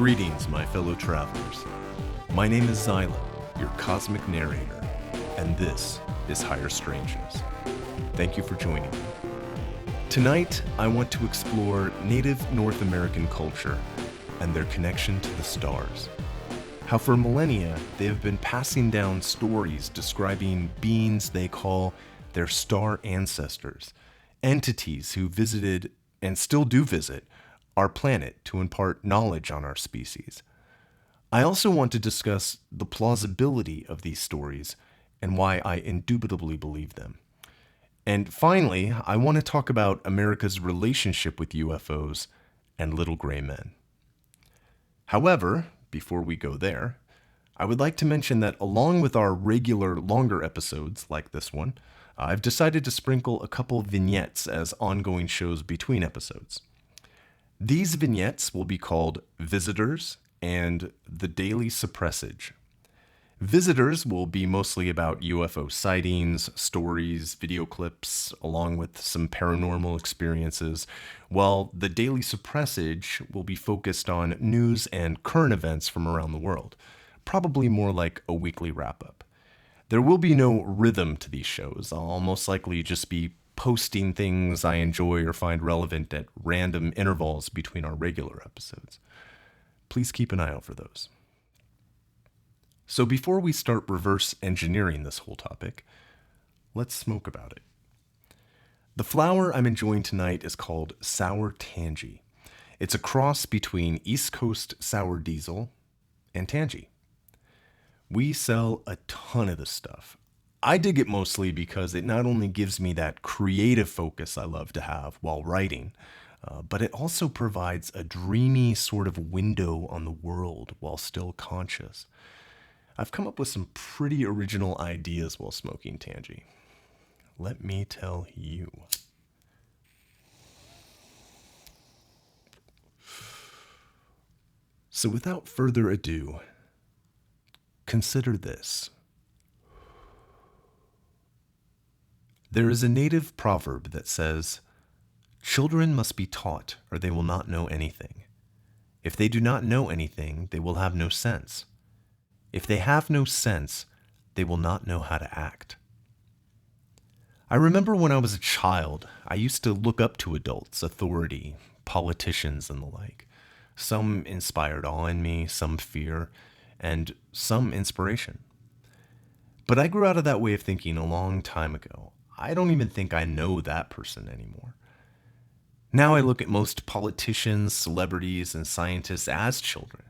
Greetings, my fellow travelers. My name is Xyla, your cosmic narrator, and this is Higher Strangeness. Thank you for joining me. Tonight, I want to explore Native North American culture and their connection to the stars. How for millennia, they have been passing down stories describing beings they call their star ancestors, entities who visited and still do visit our planet to impart knowledge on our species. I also want to discuss the plausibility of these stories and why I indubitably believe them. And finally, I want to talk about America's relationship with UFOs and little gray men. However, before we go there, I would like to mention that along with our regular longer episodes like this one, I've decided to sprinkle a couple vignettes as ongoing shows between episodes. These vignettes will be called Visitors and The Daily Suppressage. Visitors will be mostly about UFO sightings, stories, video clips, along with some paranormal experiences, while The Daily Suppressage will be focused on news and current events from around the world, probably more like a weekly wrap-up. There will be no rhythm to these shows. I'll most likely just be posting things I enjoy or find relevant at random intervals between our regular episodes. Please keep an eye out for those. So before we start reverse engineering this whole topic, let's smoke about it. The flower I'm enjoying tonight is called Sour Tangy. It's a cross between East Coast Sour Diesel and Tangy. We sell a ton of this stuff. I dig it mostly because it not only gives me that creative focus I love to have while writing, but it also provides a dreamy sort of window on the world while still conscious. I've come up with some pretty original ideas while smoking Tangy. Let me tell you. So without further ado, consider this. There is a native proverb that says, "Children must be taught or they will not know anything. If they do not know anything, they will have no sense. If they have no sense, they will not know how to act." I remember when I was a child, I used to look up to adults, authority, politicians, and the like. Some inspired awe in me, some fear, and some inspiration. But I grew out of that way of thinking a long time ago. I don't even think I know that person anymore. Now I look at most politicians, celebrities, and scientists as children,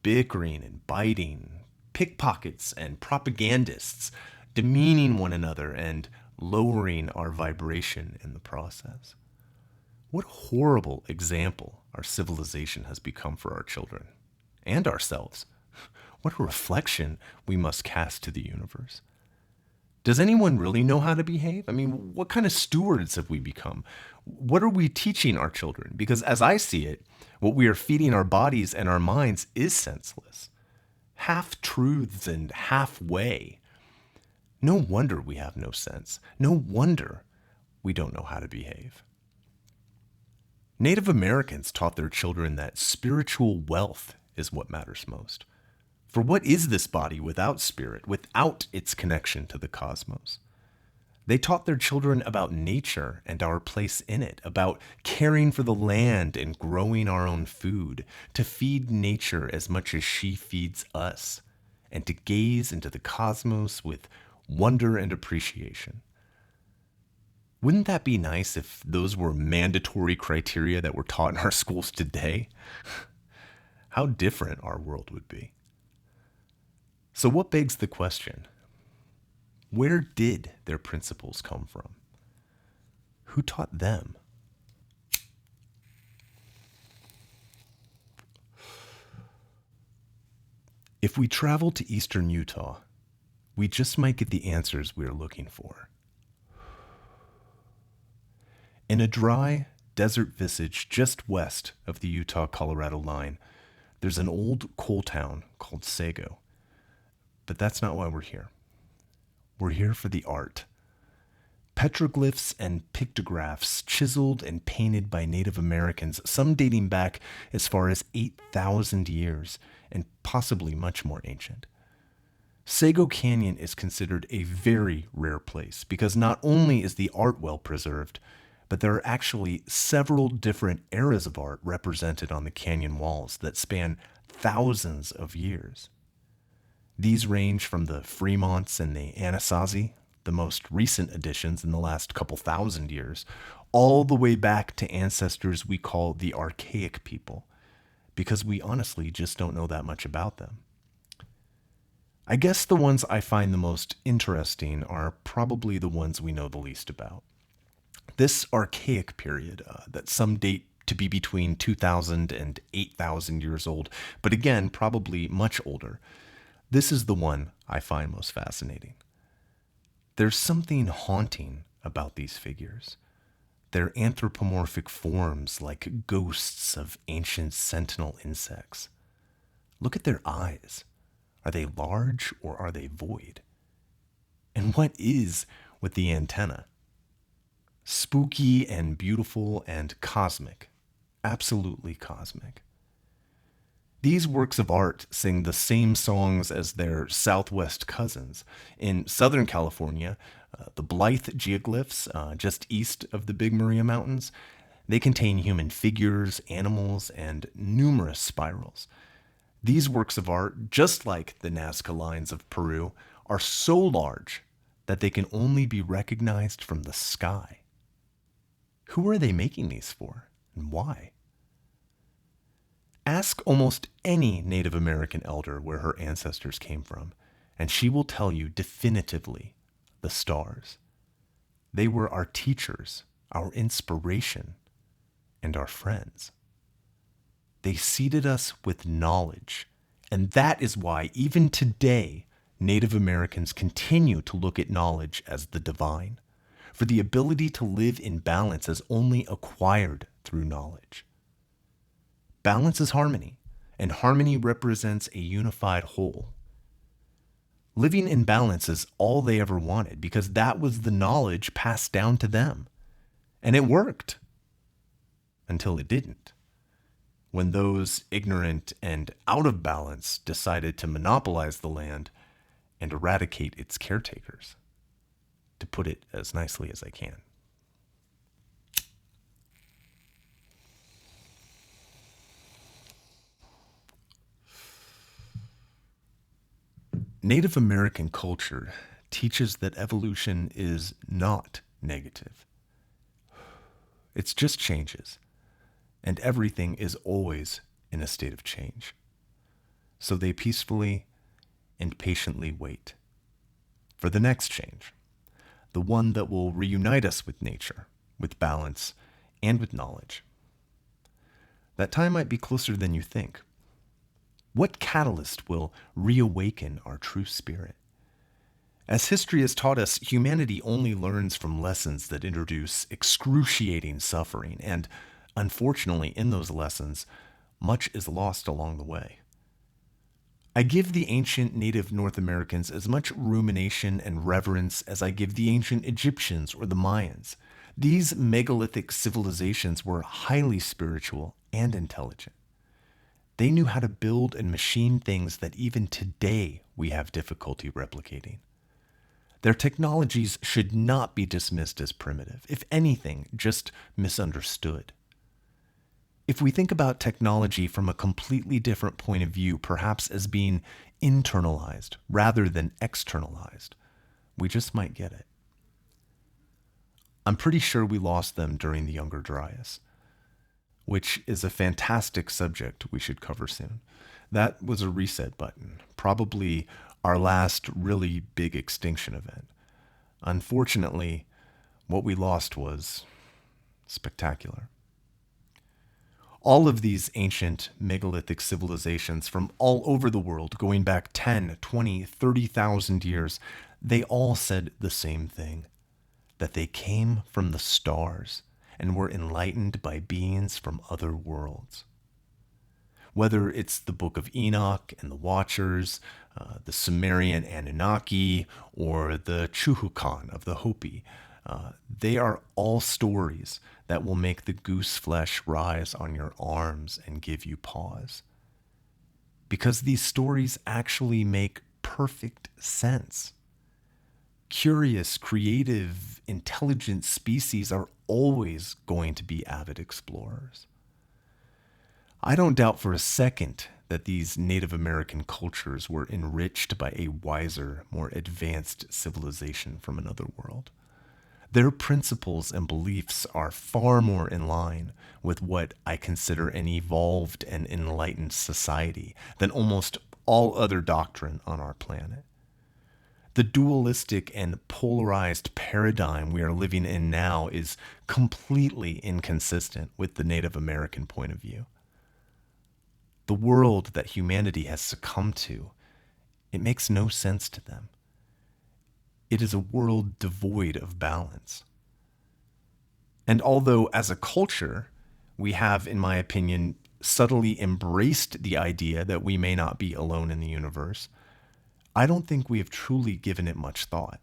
bickering and biting, pickpockets and propagandists, demeaning one another and lowering our vibration in the process. What a horrible example our civilization has become for our children and ourselves. What a reflection we must cast to the universe. Does anyone really know how to behave? I mean, what kind of stewards have we become? What are we teaching our children? Because as I see it, what we are feeding our bodies and our minds is senseless. Half-truths and halfway. No wonder we have no sense. No wonder we don't know how to behave. Native Americans taught their children that spiritual wealth is what matters most. For what is this body without spirit, without its connection to the cosmos? They taught their children about nature and our place in it, about caring for the land and growing our own food, to feed nature as much as she feeds us, and to gaze into the cosmos with wonder and appreciation. Wouldn't that be nice if those were mandatory criteria that were taught in our schools today? How different our world would be. So what begs the question? Where did their principles come from? Who taught them? If we travel to eastern Utah, we just might get the answers we are looking for. In a dry, desert visage just west of the Utah-Colorado line, there's an old coal town called Sago. But that's not why we're here. We're here for the art. Petroglyphs and pictographs chiseled and painted by Native Americans, some dating back as far as 8,000 years, and possibly much more ancient. Sago Canyon is considered a very rare place because not only is the art well preserved, but there are actually several different eras of art represented on the canyon walls that span thousands of years. These range from the Fremonts and the Anasazi, the most recent additions in the last couple thousand years, all the way back to ancestors we call the archaic people, because we honestly just don't know that much about them. I guess the ones I find the most interesting are probably the ones we know the least about. This archaic period, that some date to be between 2,000 and 8,000 years old, but again, probably much older, this is the one I find most fascinating. There's something haunting about these figures. Their anthropomorphic forms like ghosts of ancient sentinel insects. Look at their eyes. Are they large or are they void? And what is with the antenna? Spooky and beautiful and cosmic. Absolutely cosmic. These works of art sing the same songs as their southwest cousins. In Southern California, the Blythe Geoglyphs, just east of the Big Maria Mountains, they contain human figures, animals, and numerous spirals. These works of art, just like the Nazca lines of Peru, are so large that they can only be recognized from the sky. Who are they making these for, and why? Ask almost any Native American elder where her ancestors came from, and she will tell you definitively the stars. They were our teachers, our inspiration, and our friends. They seeded us with knowledge, and that is why even today, Native Americans continue to look at knowledge as the divine, for the ability to live in balance is only acquired through knowledge. Balance is harmony, and harmony represents a unified whole. Living in balance is all they ever wanted because that was the knowledge passed down to them. And it worked. Until it didn't. When those ignorant and out of balance decided to monopolize the land and eradicate its caretakers. To put it as nicely as I can. Native American culture teaches that evolution is not negative. It's just changes, and everything is always in a state of change. So they peacefully and patiently wait for the next change, the one that will reunite us with nature, with balance, and with knowledge. That time might be closer than you think. What catalyst will reawaken our true spirit? As history has taught us, humanity only learns from lessons that introduce excruciating suffering, and unfortunately, in those lessons, much is lost along the way. I give the ancient native North Americans as much rumination and reverence as I give the ancient Egyptians or the Mayans. These megalithic civilizations were highly spiritual and intelligent. They knew how to build and machine things that even today we have difficulty replicating. Their technologies should not be dismissed as primitive, if anything, just misunderstood. If we think about technology from a completely different point of view, perhaps as being internalized rather than externalized, we just might get it. I'm pretty sure we lost them during the Younger Dryas, which is a fantastic subject we should cover soon. That was a reset button, probably our last really big extinction event. Unfortunately, what we lost was spectacular. All of these ancient megalithic civilizations from all over the world, going back 10, 20, 30,000 years, they all said the same thing, that they came from the stars and were enlightened by beings from other worlds. Whether it's the Book of Enoch and the Watchers, the Sumerian Anunnaki, or the Chuhukan of the Hopi, They are all stories that will make the goose flesh rise on your arms and give you pause. Because these stories actually make perfect sense. Curious, creative, intelligent species are always going to be avid explorers. I don't doubt for a second that these Native American cultures were enriched by a wiser, more advanced civilization from another world. Their principles and beliefs are far more in line with what I consider an evolved and enlightened society than almost all other doctrine on our planet. The dualistic and polarized paradigm we are living in now is completely inconsistent with the Native American point of view. The world that humanity has succumbed to, it makes no sense to them. It is a world devoid of balance. And although as a culture, we have, in my opinion, subtly embraced the idea that we may not be alone in the universe, I don't think we have truly given it much thought.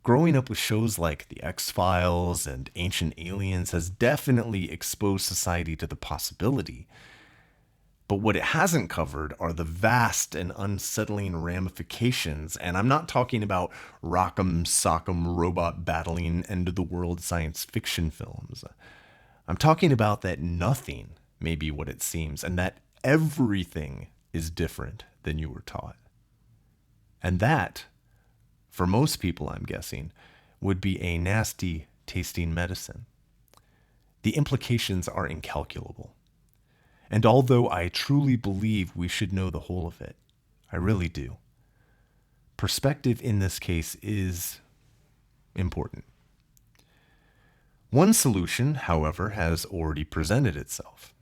Growing up with shows like The X-Files and Ancient Aliens has definitely exposed society to the possibility. But what it hasn't covered are the vast and unsettling ramifications, and I'm not talking about rock'em sock'em robot battling end of the world science fiction films. I'm talking about that nothing may be what it seems, and that everything is different than you were taught. And that, for most people I'm guessing, would be a nasty tasting medicine. The implications are incalculable. And although I truly believe we should know the whole of it, I really do, perspective in this case is important. One solution, however, has already presented itself.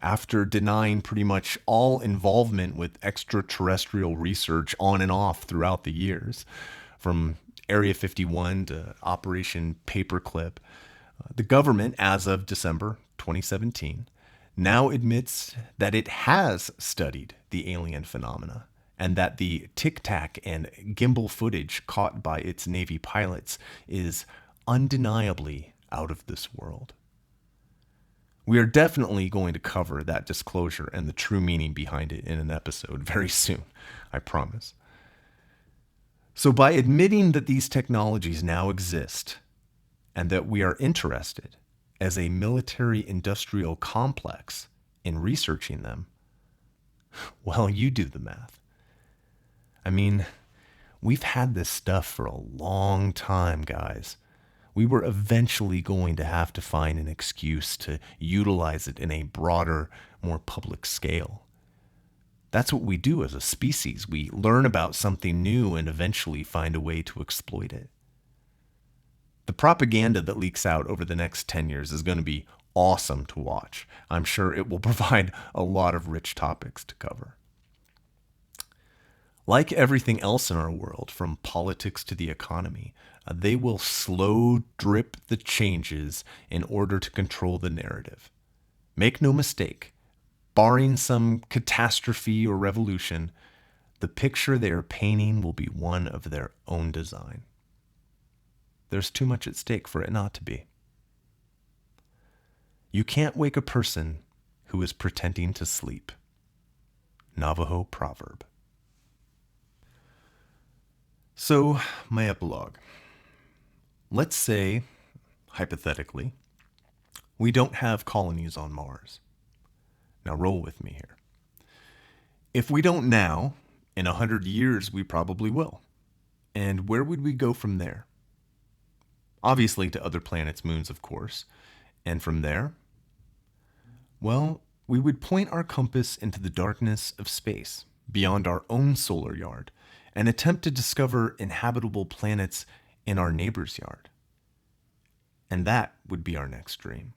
After denying pretty much all involvement with extraterrestrial research on and off throughout the years, from Area 51 to Operation Paperclip, the government, as of December 2017, now admits that it has studied the alien phenomena and that the tic-tac and gimbal footage caught by its Navy pilots is undeniably out of this world. We are definitely going to cover that disclosure and the true meaning behind it in an episode very soon, I promise. So by admitting that these technologies now exist and that we are interested as a military-industrial complex in researching them, well, you do the math. I mean, we've had this stuff for a long time, guys. We were eventually going to have to find an excuse to utilize it in a broader, more public scale. That's what we do as a species. We learn about something new and eventually find a way to exploit it. The propaganda that leaks out over the next 10 years is going to be awesome to watch. I'm sure it will provide a lot of rich topics to cover. Like everything else in our world, from politics to the economy, they will slow drip the changes in order to control the narrative. Make no mistake, barring some catastrophe or revolution, the picture they are painting will be one of their own design. There's too much at stake for it not to be. You can't wake a person who is pretending to sleep. Navajo proverb. So, my epilogue. Let's say, hypothetically, we don't have colonies on Mars. Now roll with me here. If we don't now, in 100 years we probably will. And where would we go from there? Obviously to other planets' moons, of course. And from there? Well, we would point our compass into the darkness of space, beyond our own solar yard, and attempt to discover inhabitable planets in our neighbor's yard. And that would be our next dream.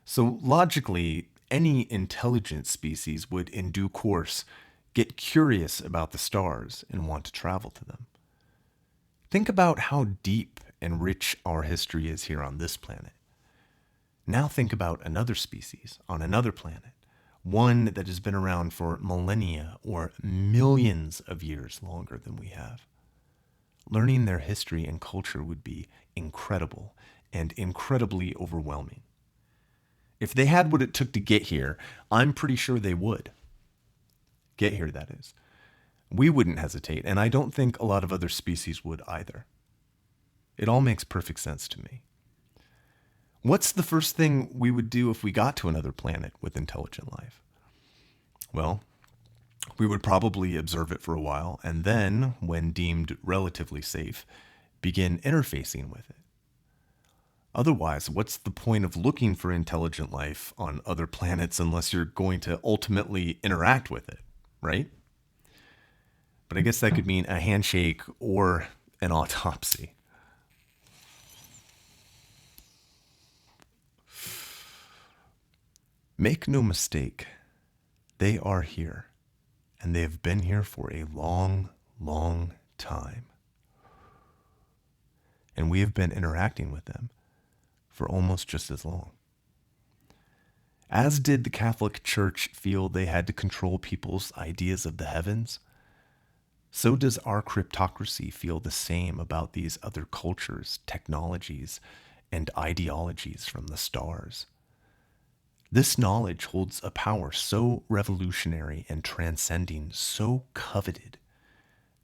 So logically, any intelligent species would, in due course, get curious about the stars and want to travel to them. Think about how deep and rich our history is here on this planet. Now think about another species on another planet, one that has been around for millennia or millions of years longer than we have. learning their history and culture would be incredible and incredibly overwhelming. If they had what it took to get here, I'm pretty sure they would. Get here, that is. We wouldn't hesitate, and I don't think a lot of other species would either. It all makes perfect sense to me. What's the first thing we would do if we got to another planet with intelligent life? Well, we would probably observe it for a while, and then, when deemed relatively safe, begin interfacing with it. Otherwise, what's the point of looking for intelligent life on other planets unless you're going to ultimately interact with it, right? But I guess that could mean a handshake or an autopsy. Make no mistake, they are here, and they have been here for a long, long time. And we have been interacting with them for almost just as long. As did the Catholic Church feel they had to control people's ideas of the heavens, so does our cryptocracy feel the same about these other cultures, technologies, and ideologies from the stars. This knowledge holds a power so revolutionary and transcending, so coveted,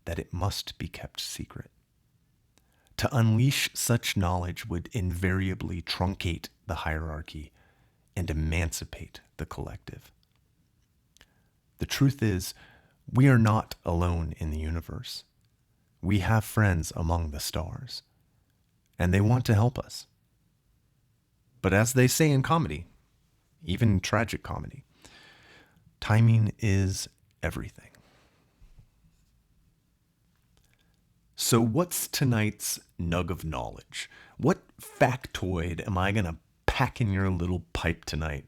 that it must be kept secret. To unleash such knowledge would invariably truncate the hierarchy and emancipate the collective. The truth is, we are not alone in the universe. We have friends among the stars, and they want to help us. But as they say in comedy, even tragic comedy, timing is everything. So what's tonight's nug of knowledge? What factoid am I going to pack in your little pipe tonight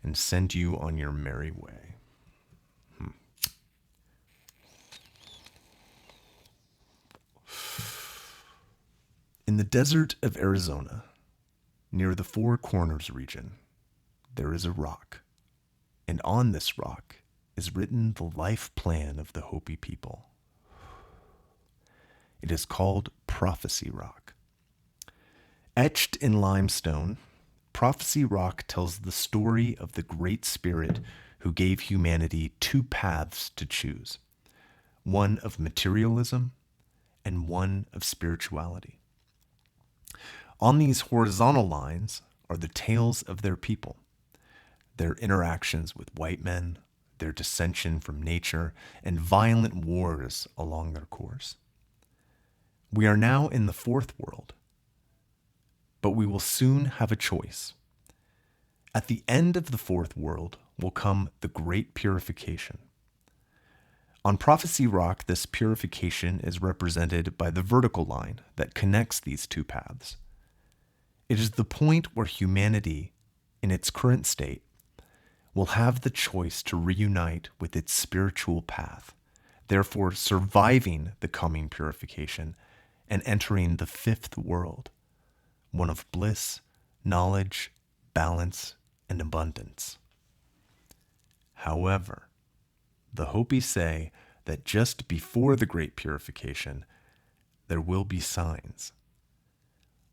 and send you on your merry way? In the desert of Arizona, near the Four Corners region, there is a rock, and on this rock is written the life plan of the Hopi people. It is called Prophecy Rock. Etched in limestone, Prophecy Rock tells the story of the Great Spirit who gave humanity two paths to choose, one of materialism and one of spirituality. On these horizontal lines are the tales of their people, their interactions with white men, their dissension from nature, and violent wars along their course. We are now in the fourth world, but we will soon have a choice. At the end of the fourth world will come the Great Purification. On Prophecy Rock, this purification is represented by the vertical line that connects these two paths. It is the point where humanity, in its current state, will have the choice to reunite with its spiritual path, therefore surviving the coming purification and entering the fifth world, one of bliss, knowledge, balance, and abundance. However, the Hopi say that just before the Great Purification, there will be signs.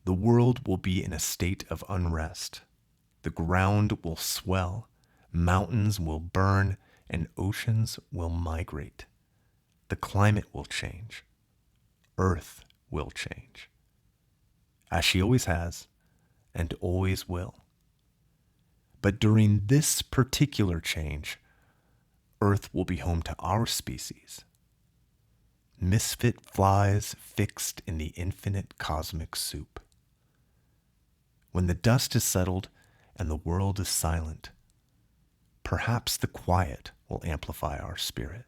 The world will be in a state of unrest. The ground will swell, mountains will burn, and oceans will migrate. The climate will change. Earth will change, as she always has and always will. But during this particular change, Earth will be home to our species, misfit flies fixed in the infinite cosmic soup. When the dust is settled and the world is silent, perhaps the quiet will amplify our spirit,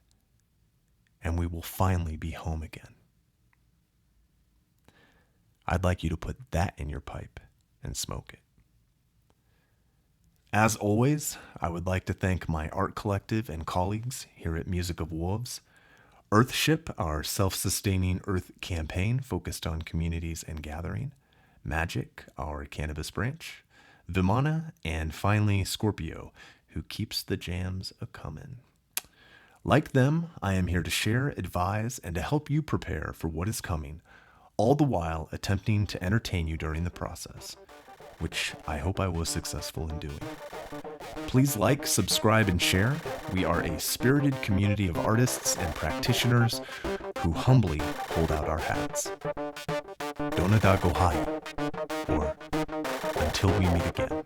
and we will finally be home again. I'd like you to put that in your pipe and smoke it. As always, I would like to thank my art collective and colleagues here at Music of Wolves, Earthship, our self-sustaining Earth campaign focused on communities and gathering, Magic, our cannabis branch, Vimana, and finally Scorpio, who keeps the jams a-comin'. Like them, I am here to share, advise, and to help you prepare for what is coming all the while attempting to entertain you during the process, which I hope I was successful in doing. Please like, subscribe, and share. We are a spirited community of artists and practitioners who humbly hold out our hats. Donadago Haya, or until we meet again.